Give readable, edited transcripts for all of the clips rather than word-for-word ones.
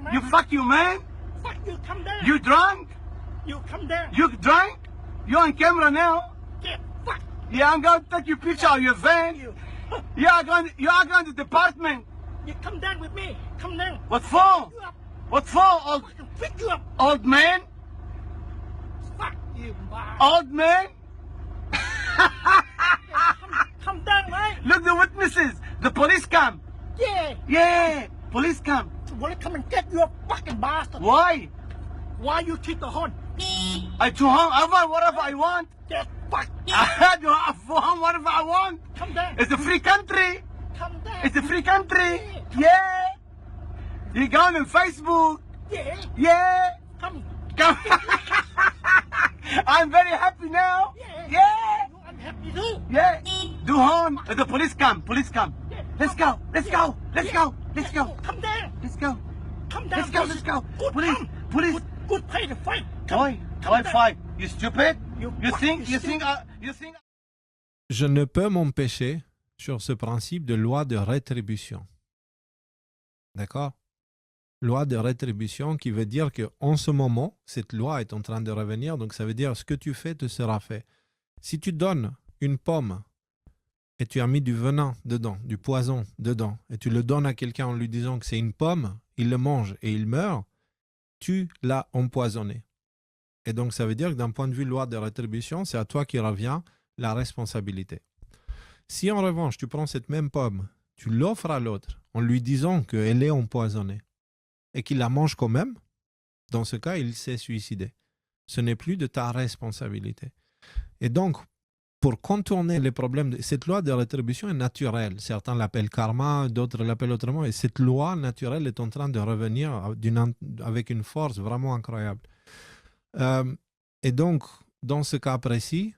man. You fuck you, man. Fuck you, come down. You drunk? You come down. You drunk? You're on camera now. Get fucked. Yeah, I'm going to take your picture of your van. You. You are going to the department. You come down with me. Come down. What for? You up. What for, old, Fucking pick you up. old man? Fuck you, man. Old man? Come down, right? Look, the witnesses. The police come. Yeah. Yeah, police come. So wanna come and get you a fucking bastard. Why? Why you keep the horn? I do whatever I want. Get fucked. I do whatever I want. Come down. It's a free country. Come down. It's a free country. Yeah. You go on Facebook. Yeah. Yeah. Come. Come. I'm very happy now. Yeah. Yeah. You unhappy too. Yeah. Do home. The police come. Police come. Yeah. Let's go. Let's go. Let's go. Let's go. Come down. Let's go. Come down. Let's go. Let's go. Good Police. come. Police. Good pay to fight. Come. Why? Come Why down. fight? You stupid? You think? fucking You think? Je ne peux m'empêcher sur ce principe de loi de rétribution. D'accord? Loi de rétribution qui veut dire qu'en ce moment, cette loi est en train de revenir, donc ça veut dire ce que tu fais te sera fait. Si tu donnes une pomme et tu as mis du venin dedans, du poison dedans, et tu le donnes à quelqu'un en lui disant que c'est une pomme, il le mange et il meurt, tu l'as empoisonné. Et donc ça veut dire que d'un point de vue loi de rétribution, c'est à toi qui revient la responsabilité. Si en revanche, tu prends cette même pomme, tu l'offres à l'autre en lui disant qu'elle est empoisonnée et qu'il la mange quand même, dans ce cas, il s'est suicidé. Ce n'est plus de ta responsabilité. Et donc, pour contourner les problèmes, cette loi de rétribution est naturelle. Certains l'appellent karma, d'autres l'appellent autrement. Et cette loi naturelle est en train de revenir avec une force vraiment incroyable. Et donc, dans ce cas précis,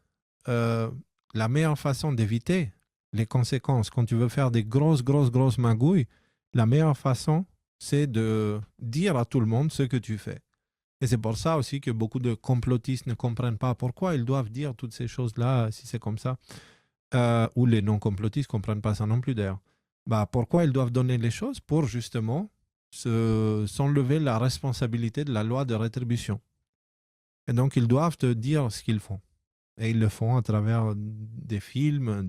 la meilleure façon d'éviter les conséquences, quand tu veux faire des grosses magouilles, la meilleure façon, c'est de dire à tout le monde ce que tu fais. Et c'est pour ça aussi que beaucoup de complotistes ne comprennent pas pourquoi ils doivent dire toutes ces choses-là, si c'est comme ça. Ou les non-complotistes ne comprennent pas ça non plus d'ailleurs. Pourquoi ils doivent donner les choses? Pour justement s'enlever la responsabilité de la loi de rétribution. Et donc, ils doivent te dire ce qu'ils font. Et ils le font à travers des films,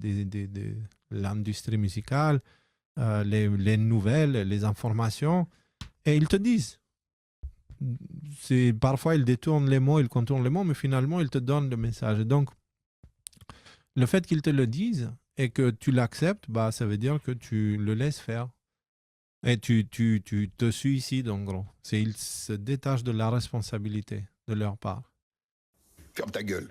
l'industrie musicale, les nouvelles, les informations. Et ils te disent. Parfois, ils détournent les mots, ils contournent les mots, mais finalement, ils te donnent le message. Et donc, le fait qu'ils te le disent et que tu l'acceptes, ça veut dire que tu le laisses faire. Et tu te suicides, en gros. Ils se détachent de la responsabilité de leur part. Ferme ta gueule.